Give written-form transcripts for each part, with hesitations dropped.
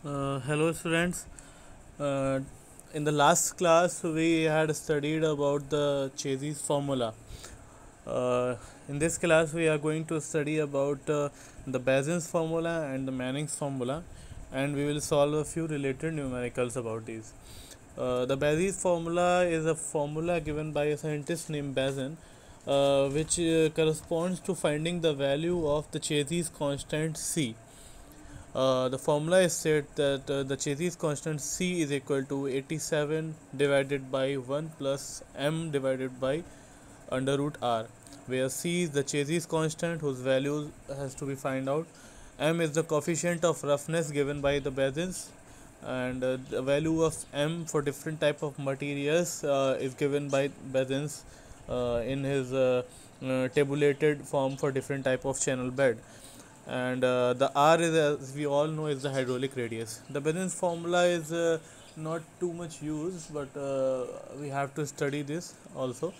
Hello students. Uh, in the last class we had studied about the Chazy's formula. In this class we are going to study about the Basins formula and the Manning's formula, and we will solve a few related numericals about these. The Basins formula is a formula given by a scientist named Bazin, which corresponds to finding the value of the Chazy's constant C. The formula is said that the Chazy's constant C is equal to 87 divided by 1 plus m divided by under root r, where C is the Chazy's constant whose value has to be found out. M is the coefficient of roughness given by the Bazins, and the value of m for different type of materials is given by Bazins in his tabulated form for different type of channel bed. And the r is, as we all know, is the hydraulic radius. The Bazins formula is not too much used, but we have to study this also.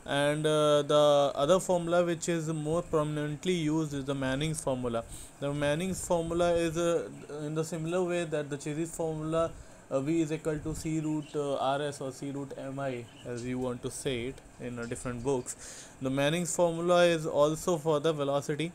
And the other formula which is more prominently used is the Manning's formula. The Manning's formula is in the similar way that the Chazy's formula, v is equal to c root rs or c root mi, as you want to say it in different books. The Manning's formula is also for the velocity.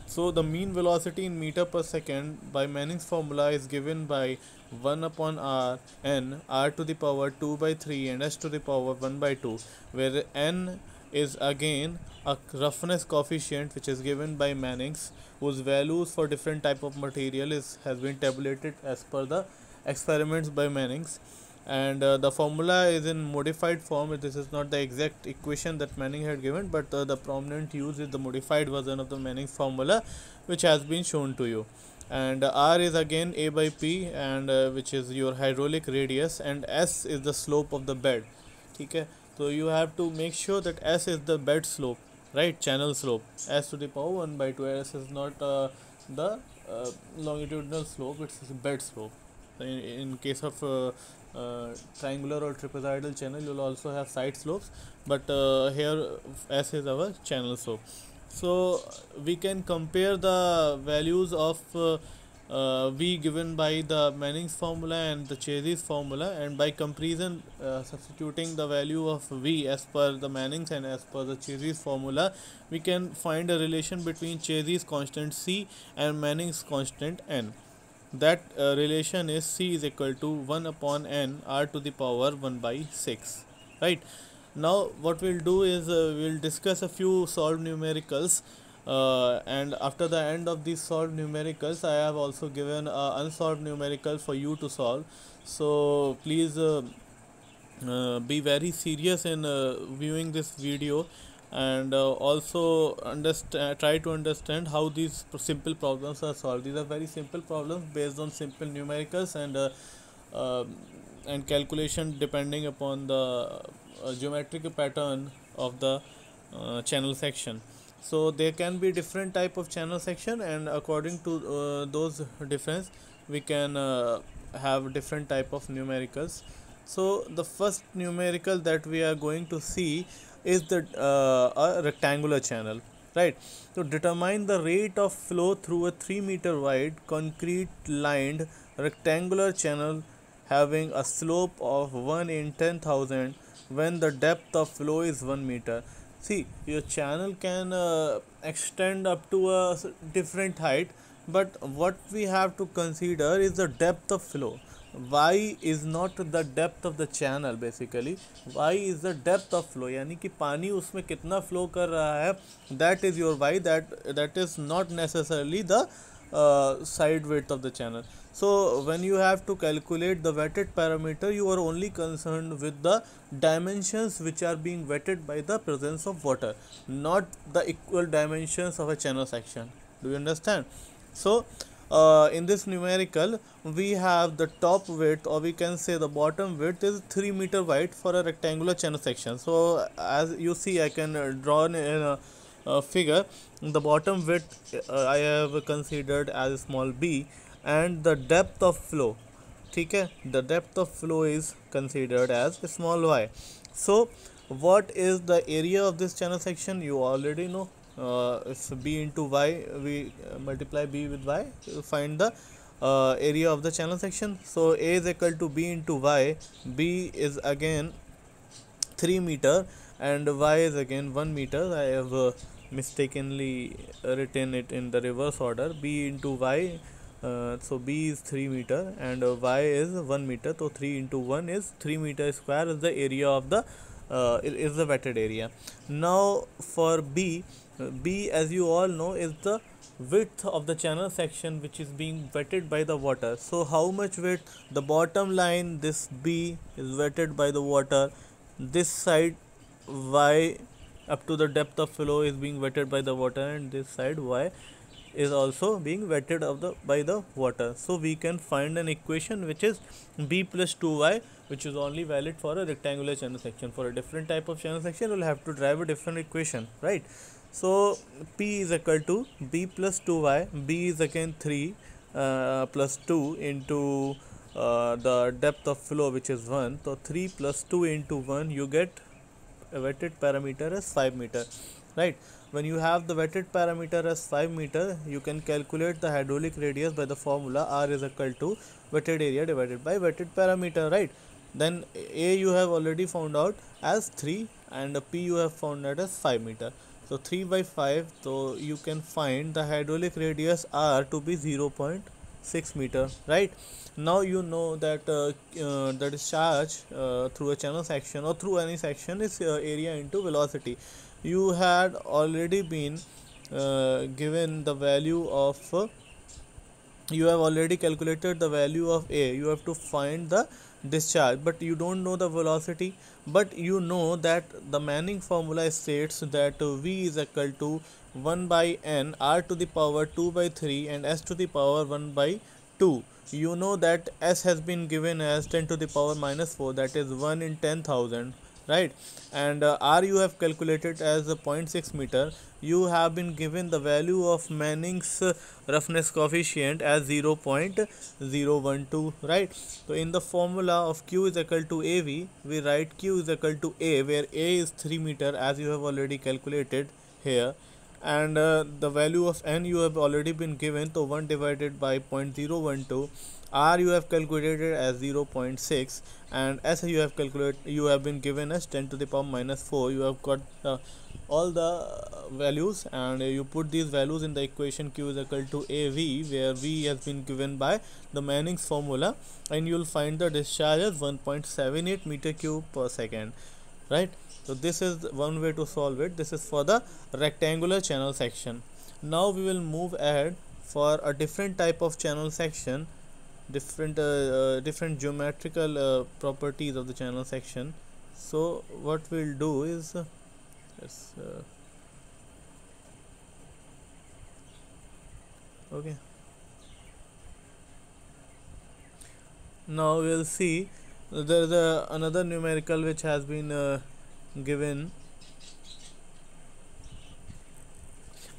So the mean velocity in meter per second by Manning's formula is given by 1 upon r n, r to the power 2 by 3 and s to the power 1 by 2, where n is again a roughness coefficient which is given by Manning's, whose values for different type of material has been tabulated as per the experiments by Manning's. And the formula is in modified form. This is not the exact equation that Manning had given, but the prominent use is the modified version of the Manning's formula, which has been shown to you. And r is again a by p, and which is your hydraulic radius, and s is the slope of the bed. Okay, so you have to make sure that s is the bed slope, right? Channel slope, s to the power 1 by 2. S is not the longitudinal slope, it's the bed slope. In case of triangular or trapezoidal channel, you will also have side slopes, but here s is our channel slope. So we can compare the values of v given by the Manning's formula and the Chazy's formula, and by comparison substituting the value of v as per the Manning's and as per the Chazy's formula, we can find a relation between Chazy's constant c and Manning's constant n. That relation is c is equal to 1 upon n r to the power 1 by 6, right? Now what we'll do is we'll discuss a few solved numericals, and after the end of these solved numericals I have also given unsolved numerical for you to solve. So please be very serious in viewing this video, and also try to understand how these simple problems are solved. These are very simple problems based on simple numericals uh, and calculation depending upon the geometric pattern of the channel section. So there can be different type of channel section, and according to those difference we can have different type of numericals. So the first numerical that we are going to see is the a rectangular channel, right? To determine the rate of flow through a 3-meter wide concrete lined rectangular channel having a slope of 1 in 10,000 when the depth of flow is 1 meter. See, your channel can extend up to a different height, but what we have to consider is the depth of flow. Y is not the depth of the channel, basically y is the depth of flow, यानी कि पानी उसमें कितना flow कर रहा है, that is your y, that is not necessarily the side width of the channel. So when you have to calculate the wetted parameter, you are only concerned with the dimensions which are being wetted by the presence of water, not the equal dimensions of a channel section. Do you understand? So in this numerical we have the top width, or we can say the bottom width, is 3 meter wide for a rectangular channel section. So as you see, I can draw in a figure. The bottom width I have considered as small b, and the depth of flow, okay, the depth of flow is considered as small y. So what is the area of this channel section? You already know. If b into y, we multiply b with y, you find the area of the channel section. So A is equal to B into Y. B is again 3 meter and Y is again 1 meter. I have mistakenly written it in the reverse order. B into Y, so B is 3 meter and Y is 1 meter. So 3 into 1 is 3 meter square is the area of the is the wetted area. Now for B, B as you all know is the width of the channel section which is being wetted by the water. So how much width? The bottom line, this B is wetted by the water. This side Y up to the depth of flow is being wetted by the water, and this side Y is also being wetted by the water. So we can find an equation which is B plus 2Y, which is only valid for a rectangular channel section. For a different type of channel section, we'll have to derive a different equation, right? So P is equal to B plus 2Y. B is again 3 plus 2 into the depth of flow, which is 1. So 3 plus 2 into 1, you get a wetted parameter as 5 meter, right? When you have the wetted parameter as 5 meter, you can calculate the hydraulic radius by the formula R is equal to wetted area divided by wetted parameter, right? Then A you have already found out as 3 and P you have found out as 5 meter. So 3 by 5, so you can find the hydraulic radius R to be 0.6 meter, right? Now you know that the discharge through a channel section or through any section is area into velocity. You had already been given the value of you have already calculated the value of A. You have to find the discharge, but you don't know the velocity. But you know that the Manning formula states that V is equal to 1 by n r to the power 2 by 3 and s to the power 1 by 2. You know that s has been given as 10 to the power minus 4, that is 1 in 10,000, right? And r you have calculated as 0.6 meter. You have been given the value of Manning's roughness coefficient as 0.012, right? So in the formula of Q is equal to AV, we write Q is equal to A, where A is 3 meter as you have already calculated here, and the value of n you have already been given, so 1 divided by 0.012. R you have calculated as 0.6 and S you have been given as 10 to the power minus 4. You have got all the values and you put these values in the equation Q is equal to AV, where V has been given by the Manning's formula, and you will find the discharge as 1.78 meter cube per second, right? So this is one way to solve it. This is for the rectangular channel section. Now we will move ahead for a different type of channel section, different geometrical properties of the channel section. So what we'll do is okay, now we'll see there is another numerical which has been given.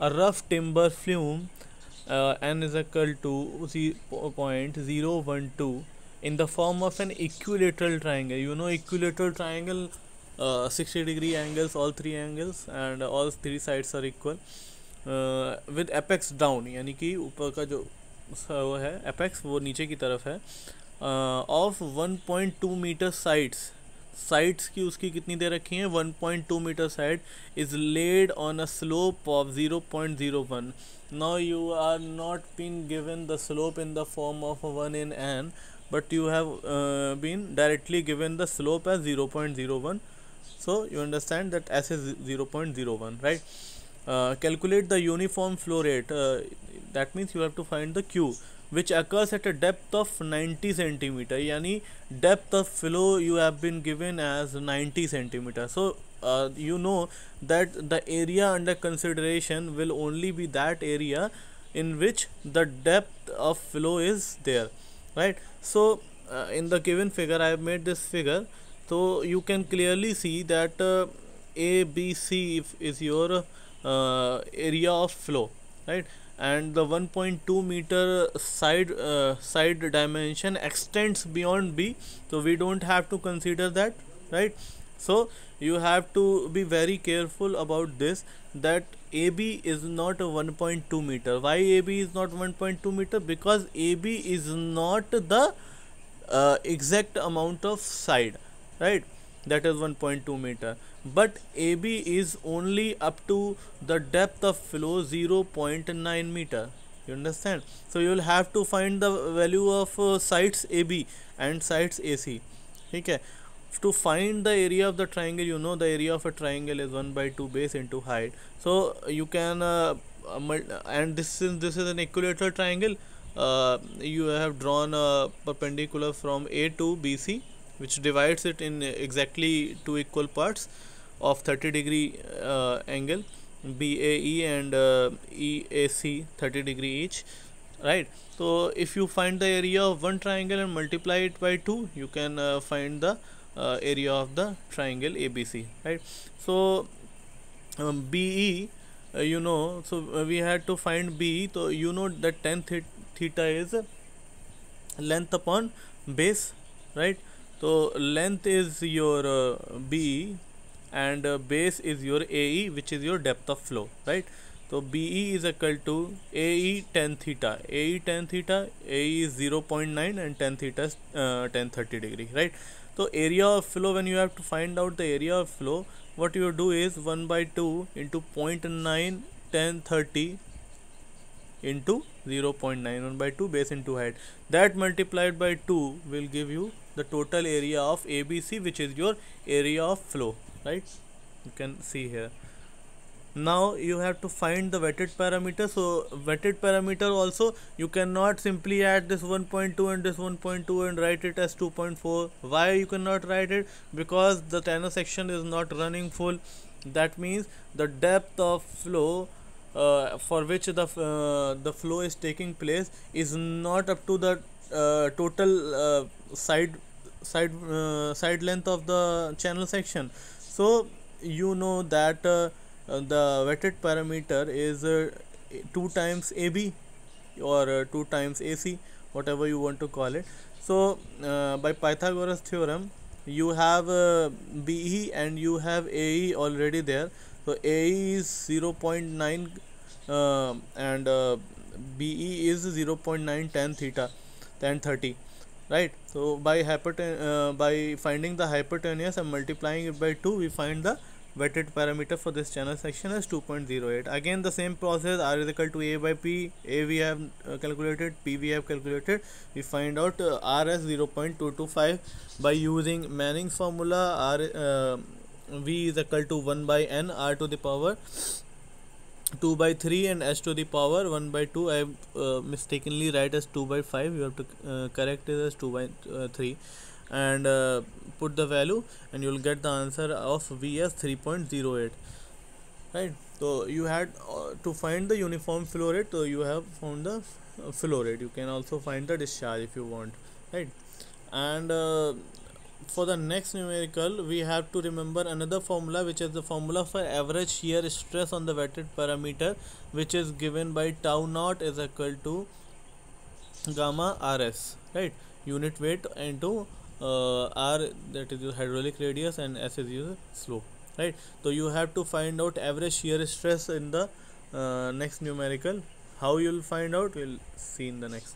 A rough timber flume n is equal to 0.012 in the form of an equilateral triangle. You know equilateral triangle, 60-degree angles, all three angles and all three sides are equal, with apex down, यानी कि ऊपर का जो वो है apex वो नीचे की तरफ है, of 1.2 meter sides की उसकी कितनी दे रखी हैं, 1.2 meter side is laid on a slope of 0.01. Now you are not been given the slope in the form of 1 in n, but you have been directly given the slope as 0.01. So you understand that S is 0.01, right? Calculate the uniform flow rate. That means you have to find the Q, which occurs at a depth of 90 centimeter. Yani depth of flow you have been given as 90 centimeter. So you know that the area under consideration will only be that area in which the depth of flow is there, right? So in the given figure, I have made this figure, so you can clearly see that A, B, C is your area of flow, right? And the 1.2 meter side dimension extends beyond B, so we don't have to consider that, right? So you have to be very careful about this, that AB is not a 1.2 meter. Why AB is not 1.2 meter? Because AB is not the exact amount of side, right? That is 1.2 meter, but AB is only up to the depth of flow 0.9 meter. You understand? So you will have to find the value of sides AB and sides AC. Okay. To find the area of the triangle, you know the area of a triangle is 1 by 2 base into height. So you can and this is an equilateral triangle. You have drawn a perpendicular from A to BC, which divides it in exactly two equal parts of 30-degree angle, BAE and EAC 30-degree each, right? So if you find the area of one triangle and multiply it by 2, you can find the area of the triangle ABC, right? So BE, we had to find BE. So you know that tan theta is length upon base, right? So length is your BE and base is your AE, which is your depth of flow, right? So BE is equal to AE tan theta. AE tan theta, AE is 0.9 and tan theta is tan 30-degree, right? So area of flow, when you have to find out the area of flow, what you do is 1 by 2 into 0.9 tan 30 into 0.9, 1 by 2 base into height. That multiplied by 2 will give you the total area of ABC, which is your area of flow, right? You can see here. Now you have to find the wetted parameter. So wetted parameter also, you cannot simply add this 1.2 and this 1.2 and write it as 2.4. Why you cannot write it? Because the Tanner section is not running full. That means the depth of flow for which the flow is taking place is not up to the total side length of the channel section. So you know that the wetted parameter is 2 times AB or 2 times AC, whatever you want to call it. So by Pythagoras theorem, you have BE and you have AE already there. So AE is 0.9 and BE is 0.9 tan theta, tan 30, right? So by finding the hypotenuse and multiplying it by 2, we find the wetted parameter for this channel section as 2.08. Again the same process, R is equal to A by P. A we have calculated, P we have calculated. We find out R as 0.225 by using Manning's formula. V is equal to 1 by N, R to the power 2 by 3 and S to the power 1 by 2. I have mistakenly write as 2 by 5. You have to correct it as 2 by 3 and put the value, and you will get the answer of V as 3.08, right? So you had to find the uniform flow rate. So you have found the flow rate. You can also find the discharge if you want, right? And for the next numerical, we have to remember another formula, which is the formula for average shear stress on the wetted parameter, which is given by tau naught is equal to gamma RS, right? Unit weight into R, that is your hydraulic radius, and S is your slope, right? So you have to find out average shear stress in the next numerical. How you will find out, we'll see in the next.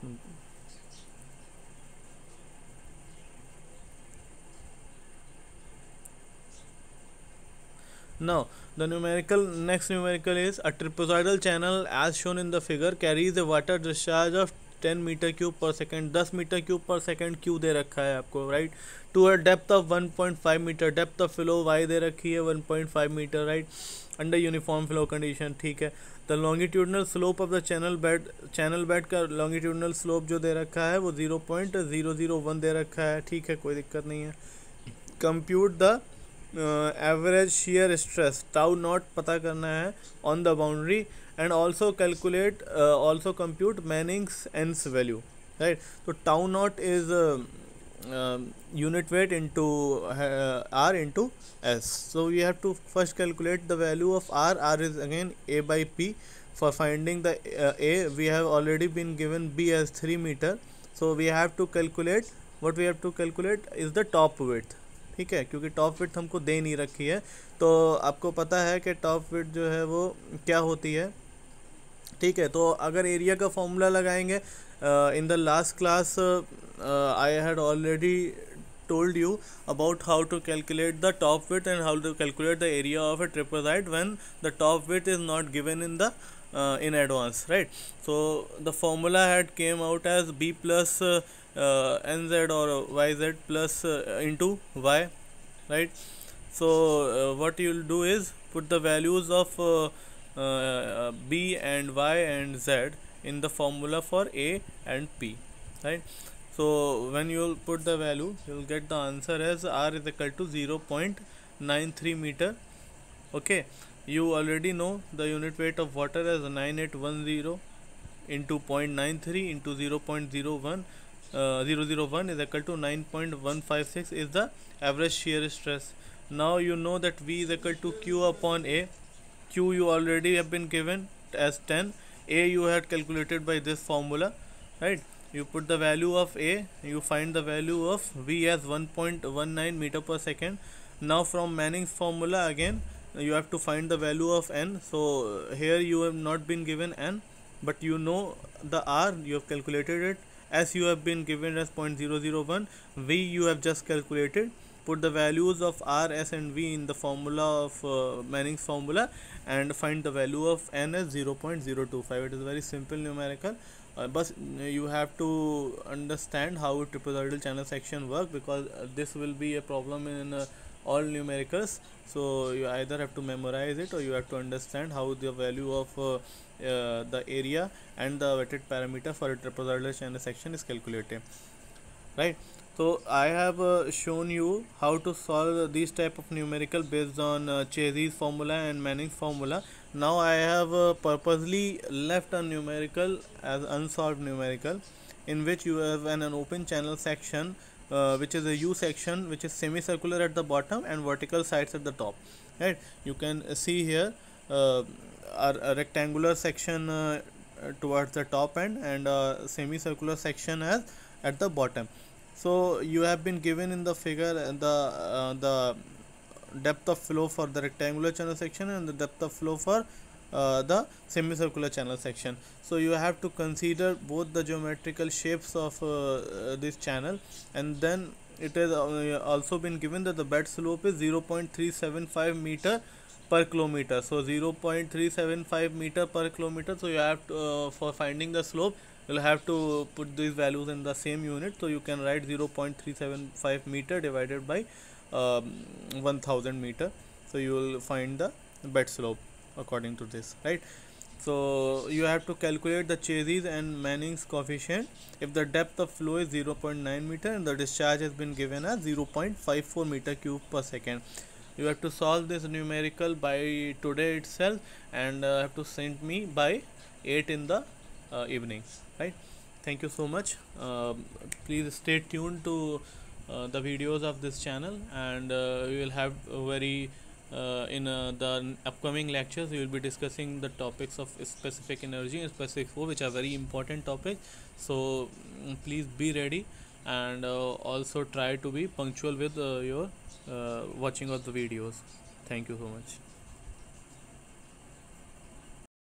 Now the next numerical is a trapezoidal channel as shown in the figure carries a water discharge of 10 metre cube per second, 10 metre cube per second Q दे रखा है आपको, right? To a depth of 1.5 metre, depth of flow Y दे रखी है 1.5 metre, right? Under uniform flow condition, ठीक है? The longitudinal slope of the channel bed का लॉन्गिट्यूडनल स्लोप जो दे रखा है वो 0.001 दे रखा है, ठीक है? कोई दिक्कत नहीं है. Compute the average shear stress, tau not पता करना है on the boundary, and also compute Manning's n's value, right? So tau naught is unit weight into R into S. So we have to first calculate the value of R. R is again A by P. For finding the A, we have already been given B as 3 meter. So we have to calculate, what we have to calculate is the top width, ठीक है, क्योंकि top width हमको दे नहीं रखी है। तो आपको पता है कि टॉप विड्थ जो है वो क्या होती है, ठीक है। तो अगर एरिया का फॉर्मूला लगाएंगे, in the last class I had already told you about how to calculate the top width and how to calculate the area of a trapezoid when the top width is not given in the in advance, right? So the formula had came out as b plus nz or yz plus into y, right? So what you'll do is put the values of b and y and z in the formula for a and p, right? So when you will put the value, you will get the answer as r is equal to 0.93 meter. Okay, you already know the unit weight of water as 9810 into 0.93 into 0.01001 is equal to 9.156 is the average shear stress. Now you know that V is equal to Q upon A. Q you already have been given as 10. A you had calculated by this formula, right? You put the value of A, you find the value of V as 1.19 meter per second. Now from Manning's formula again you have to find the value of N. So here you have not been given N, but you know the R, you have calculated it. S you have been given as 0.001. V you have just calculated. Put the values of R, S and V in the formula of Manning's formula and find the value of N as 0.025. It is very simple numerical. But you have to understand how trapezoidal channel section work, because this will be a problem in all numericals. So you either have to memorize it or you have to understand how the value of the area and the weighted parameter for a trapezoidal channel section is calculated, right? So I have shown you how to solve these type of numerical based on Chazy's formula and Manning's formula. Now I have purposely left a numerical as unsolved numerical, in which you have an open channel section which is a U section, which is semicircular at the bottom and vertical sides at the top, right? You can see here a rectangular section towards the top end and a semicircular section as at the bottom. So you have been given in the figure the depth of flow for the rectangular channel section and the depth of flow for the semicircular channel section. So you have to consider both the geometrical shapes of this channel, and then it has also been given that the bed slope is 0.375 meter per kilometer. So 0.375 meter per kilometer. So you have to for finding the slope, you'll have to put these values in the same unit. So you can write 0.375 meter divided by 1000 meter. So you will find the bed slope according to this, right? So you have to calculate the Chazy's and Manning's coefficient if the depth of flow is 0.9 meter and the discharge has been given as 0.54 meter cube per second. You have to solve this numerical by today itself and have to send me by 8 in the evening, right? Thank you so much. Please stay tuned to the videos of this channel, and we will have very in the upcoming lectures we will be discussing the topics of specific energy and specific flow, which are very important topics. So please be ready, and also try to be punctual with your watching of the videos. Thank you so much.